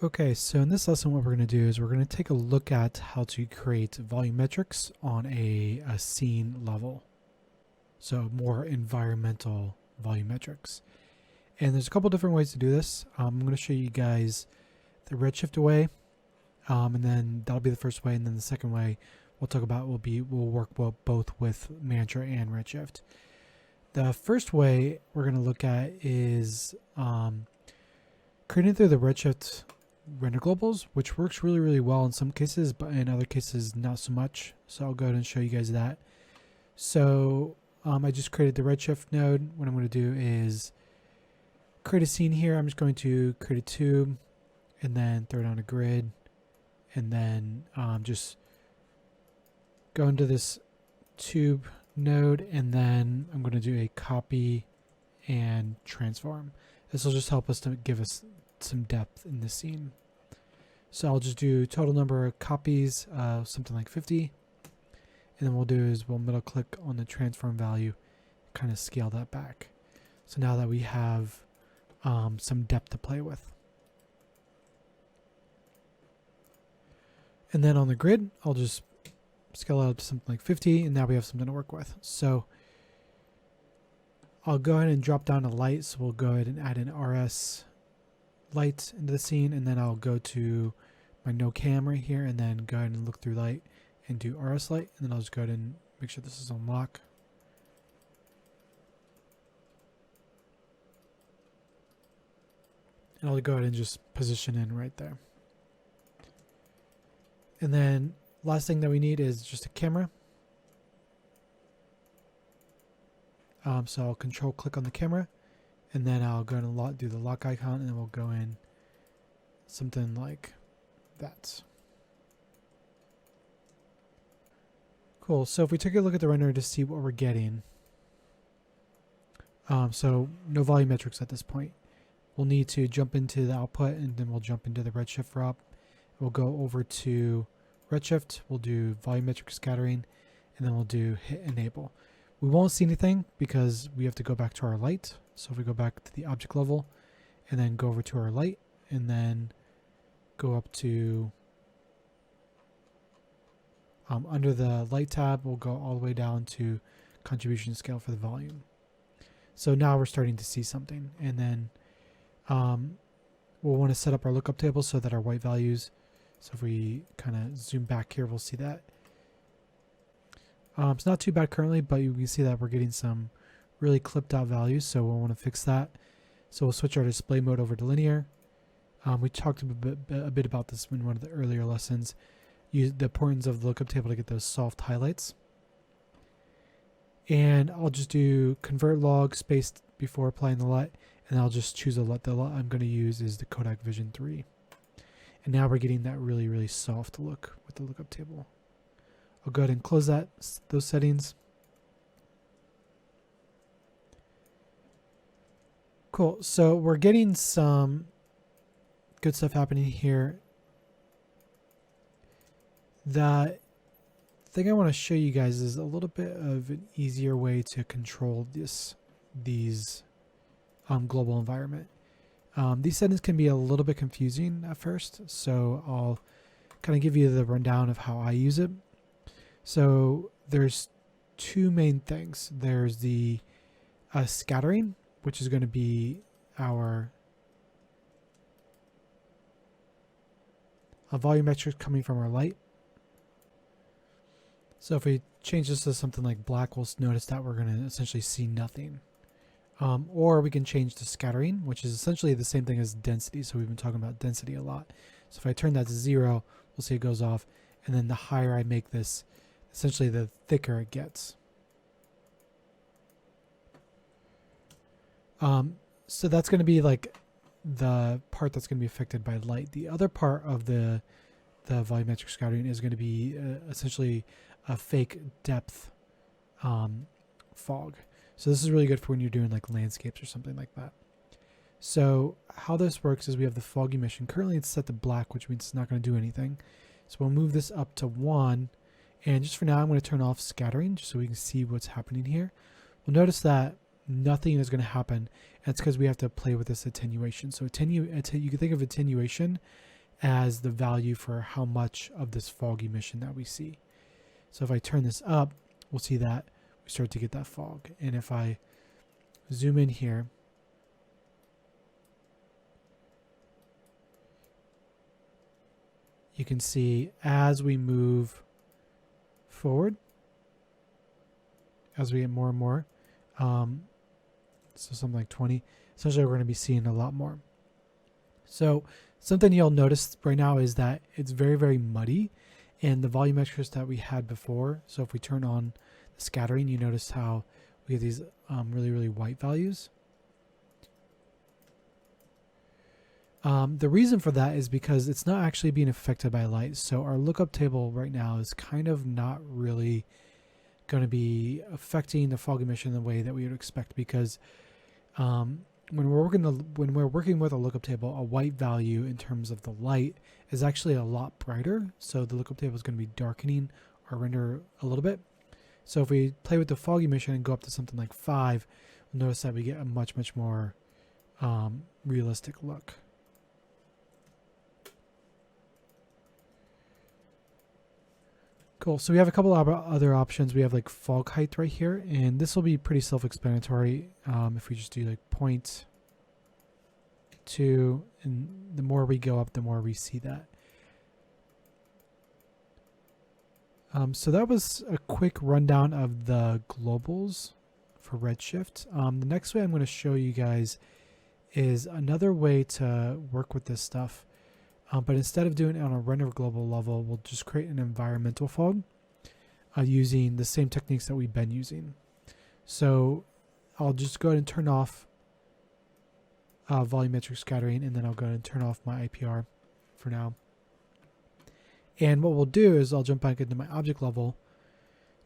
Okay, so in this lesson what we're going to do is we're going to take a look at how to create volumetrics on a scene level. So more environmental volumetrics. And there's a couple different ways to do this. I'm going to show you guys the redshift way, and then that'll be the first way, and then the second way we'll talk about we'll work both with Mantra and redshift. The first way we're going to look at is creating through the redshift render globals, which works really well in some cases, but in other cases not so much. So I'll go ahead and show you guys that. So I just created the redshift node. What I'm going to do is create a scene here. I'm just going to create a tube and then throw it on a grid, and then just go into this tube node, and then I'm going to do a copy and transform. This will just help us to give us some depth in the scene. So I'll just do total number of copies, something like 50, and then what we'll do is we'll middle click on the transform value, kind of scale that back. So now that we have some depth to play with. And then on the grid, I'll just scale out to something like 50, and now we have something to work with. So I'll go ahead and drop down a light. So we'll go ahead and add an RS light into the scene, and then I'll go to my no cam right here, and then go ahead and look through light and do RS light, and then I'll just go ahead and make sure this is on lock. And I'll go ahead and just position in right there. And then last thing that we need is just a camera. So I'll control click on the camera, and then I'll go ahead and do the lock icon, and then we'll go in something like that. Cool. So if we take a look at the render to see what we're getting, so no volumetrics at this point. We'll need to jump into the output, and then we'll jump into the redshift ROP. We'll go over to redshift. We'll do volumetric scattering, and then we'll do hit enable. We won't see anything because we have to go back to our light. So if we go back to the object level and then go over to our light, and then go up to under the light tab, we'll go all the way down to contribution scale for the volume. So now we're starting to see something, and then we'll want to set up our lookup table so that our white values, so if we kind of zoom back here, we'll see that. It's not too bad currently, but you can see that we're getting some really clipped out values, so we'll want to fix that. So we'll switch our display mode over to linear. We talked a bit about this in one of the earlier lessons. Use the importance of the lookup table to get those soft highlights. And I'll just do convert log spaced before applying the LUT, and I'll just choose a LUT. The LUT I'm going to use is the Kodak Vision 3. And now we're getting that really soft look with the lookup table. I'll go ahead and close those settings. Cool. So we're getting some good stuff happening here. The thing I want to show you guys is a little bit of an easier way to control these global environment. These settings can be a little bit confusing at first, so I'll kind of give you the rundown of how I use it. So there's two main things. There's the scattering, which is going to be our volumetrics coming from our light. So if we change this to something like black, we'll notice that we're going to essentially see nothing. Or we can change to scattering, which is essentially the same thing as density. So we've been talking about density a lot. So if I turn that to 0, we'll see it goes off. And then the higher I make this, essentially the thicker it gets. So that's going to be like the part that's going to be affected by light. The other part of the volumetric scattering is going to be essentially a fake depth fog. So this is really good for when you're doing like landscapes or something like that. So how this works is we have the fog emission. Currently it's set to black, which means it's not going to do anything. So we'll move this up to 1. And just for now, I'm going to turn off scattering just so we can see what's happening here. We'll notice that nothing is going to happen. And it's because we have to play with this attenuation. So you can think of attenuation as the value for how much of this fog emission that we see. So if I turn this up, we'll see that we start to get that fog. And if I zoom in here, you can see as we move forward, as we get more and more, so something like 20, essentially we're going to be seeing a lot more. So something you'll notice right now is that it's very, very muddy, and the volumetrics that we had before. So if we turn on the scattering, you notice how we have these really, really white values. The reason for that is because it's not actually being affected by light. So our lookup table right now is kind of not really going to be affecting the fog emission in the way that we would expect, because when we're working with a lookup table, a white value in terms of the light is actually a lot brighter. So the lookup table is going to be darkening our render a little bit. So if we play with the fog emission and go up to something like 5, we'll notice that we get a much, much more realistic look. Cool. So we have a couple of other options. We have like fog height right here, and this will be pretty self-explanatory. If we just do like 0.2, and the more we go up, the more we see that. So that was a quick rundown of the globals for Redshift. The next way I'm going to show you guys is another way to work with this stuff. But instead of doing it on a render global level, we'll just create an environmental fog using the same techniques that we've been using. So I'll just go ahead and turn off volumetric scattering, and then I'll go ahead and turn off my IPR for now. And what we'll do is I'll jump back into my object level,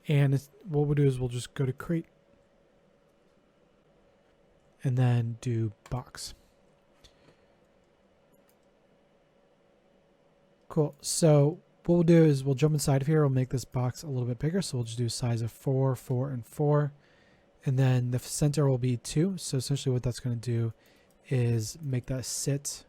and what we'll do is we'll just go to create and then do box. Cool. So what we'll do is we'll jump inside of here. We'll make this box a little bit bigger. So we'll just do a size of 4, 4, and 4. And then the center will be 2. So essentially what that's going to do is make that sit.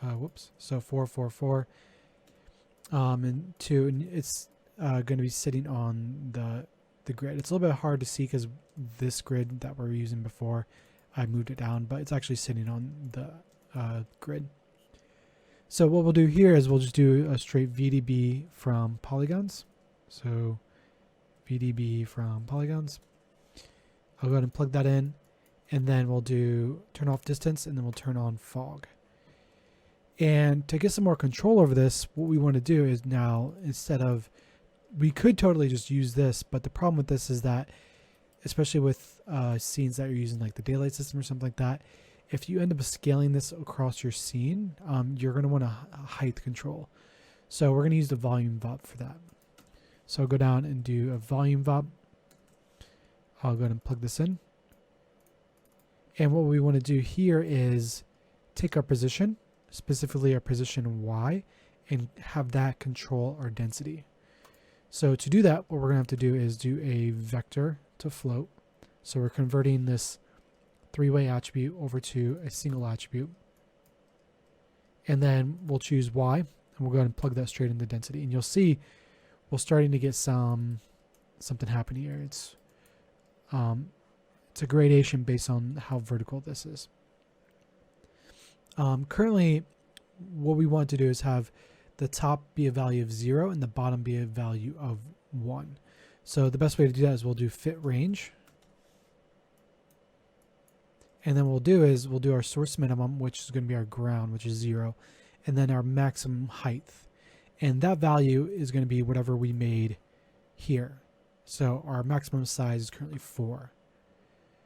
Whoops. So 4, 4, 4. And 2. And it's going to be sitting on the grid. It's a little bit hard to see because this grid that we're using before, I moved it down, but it's actually sitting on the grid. So what we'll do here is we'll just do a straight VDB from polygons. So VDB from polygons. I'll go ahead and plug that in, and then we'll do turn off distance, and then we'll turn on fog. And to get some more control over this, what we want to do is now, instead of, we could totally just use this, but the problem with this is that, especially with scenes that you're using like the daylight system or something like that, if you end up scaling this across your scene, you're going to want a height control. So we're going to use the volume VOP for that. So I'll go down and do a volume VOP. I'll go ahead and plug this in. And what we want to do here is take our position, specifically our position Y, and have that control our density. So to do that, what we're going to have to do is do a vector to float. So we're converting this three-way attribute over to a single attribute. And then we'll choose Y, and we'll go ahead and plug that straight into density. And you'll see we're starting to get something happening here. It's a gradation based on how vertical this is. Currently, what we want to do is have the top be a value of 0 and the bottom be a value of 1. So the best way to do that is we'll do fit range. And then what we'll do is we'll do our source minimum, which is going to be our ground, which is 0, and then our maximum height. And that value is going to be whatever we made here. So our maximum size is currently 4.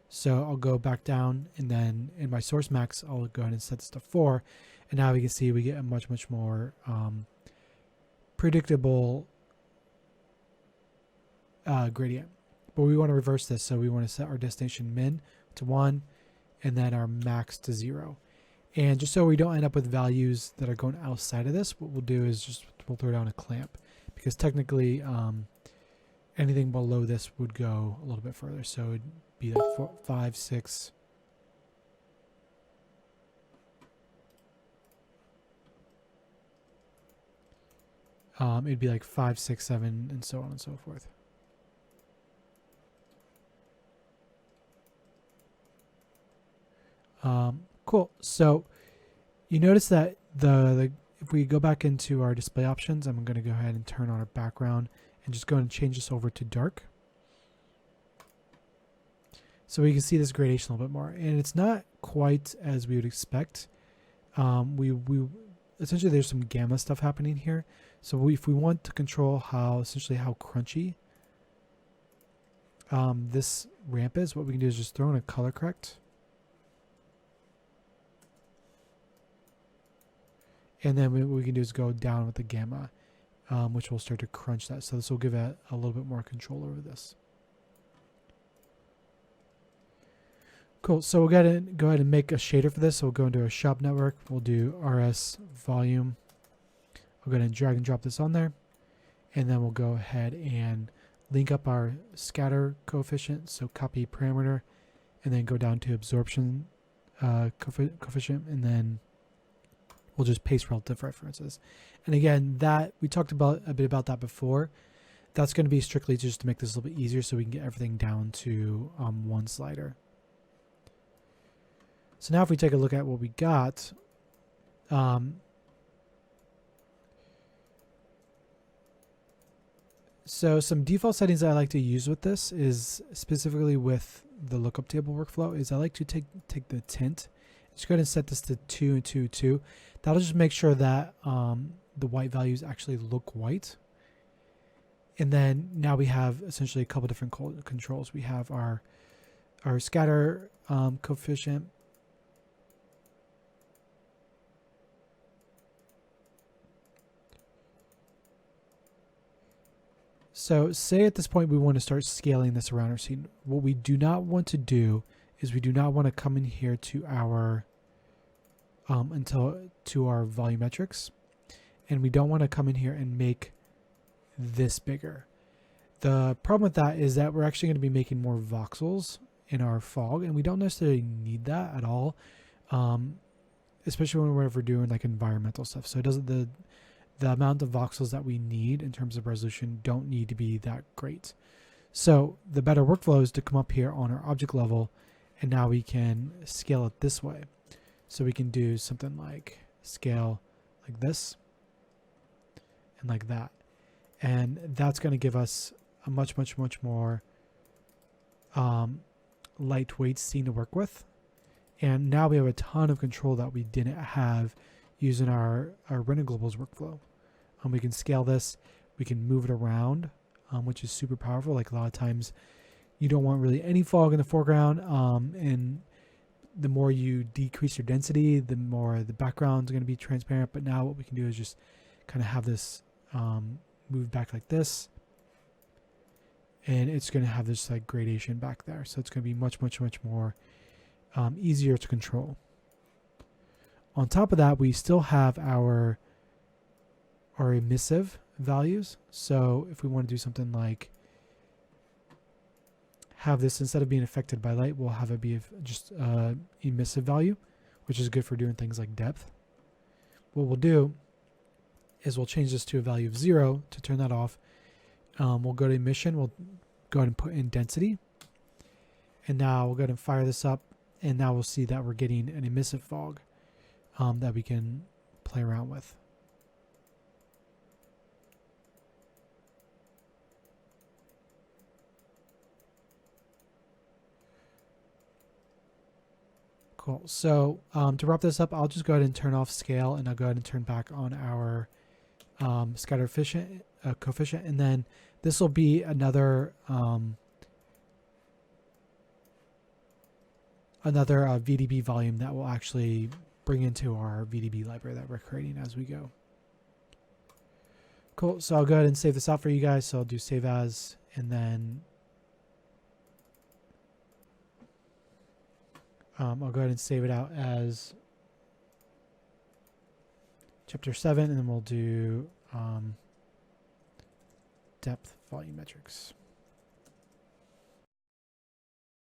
So I'll go back down, and then in my source max, I'll go ahead and set this to 4. And now we can see we get a much, much more predictable gradient. But we want to reverse this. So we want to set our destination min to 1 and then our max to 0. And just so we don't end up with values that are going outside of this, what we'll do is just we'll throw down a clamp, because technically anything below this would go a little bit further. So it'd be like 4, 5, 6. It'd be like 5, 6, 7, and so on and so forth. Cool. So you notice that if we go back into our display options, I'm going to go ahead and turn on our background and just go and change this over to dark. So we can see this gradation a little bit more, and it's not quite as we would expect. We essentially, there's some gamma stuff happening here. So if we want to control how crunchy this ramp is, what we can do is just throw in a color correct. And then what we can do is go down with the gamma, which will start to crunch that. So this will give it a little bit more control over this. Cool. So we'll go ahead and make a shader for this. So we'll go into a shop network. We'll do RS volume. We'll go ahead and drag and drop this on there. And then we'll go ahead and link up our scatter coefficient. So copy parameter, and then go down to absorption coefficient, and then we'll just paste relative references. And again, that we talked about a bit about that before. That's going to be strictly just to make this a little bit easier so we can get everything down to one slider. So now if we take a look at what we got, so some default settings that I like to use with this is specifically with the lookup table workflow is I like to take the tint. Just go ahead and set this to 2 and 2, 2. That'll just make sure that the white values actually look white. And then now we have essentially a couple different controls. We have our scatter coefficient. So say at this point we want to start scaling this around our scene. What we do not want to do is we do not want to come in here to our to our volumetrics, and we don't want to come in here and make this bigger. The problem with that is that we're actually going to be making more voxels in our fog, and we don't necessarily need that at all, especially when we're doing like environmental stuff. So it doesn't the amount of voxels that we need in terms of resolution don't need to be that great. So the better workflow is to come up here on our object level, and now we can scale it this way. So we can do something like scale like this and like that. And that's going to give us a much more lightweight scene to work with. And now we have a ton of control that we didn't have using our render globals workflow. We can scale this, we can move it around, which is super powerful. Like a lot of times you don't want really any fog in the foreground, and the more you decrease your density, the more the background is going to be transparent. But now what we can do is just kind of have this move back like this, and it's going to have this like gradation back there. So it's going to be much more easier to control. On top of that, we still have our emissive values. So if we want to do something like have this, instead of being affected by light, we'll have it be just emissive value, which is good for doing things like depth. What we'll do is we'll change this to a value of 0 to turn that off. We'll go to emission, we'll go ahead and put in density, and now we'll go ahead and fire this up, and now we'll see that we're getting an emissive fog that we can play around with. Cool. So to wrap this up, I'll just go ahead and turn off scale, and I'll go ahead and turn back on our scatter coefficient, and then this will be another VDB volume that will actually bring into our VDB library that we're creating as we go. Cool. So I'll go ahead and save this out for you guys. So I'll do save as, and then I'll go ahead and save it out as chapter 7, and then we'll do Depth volumetrics.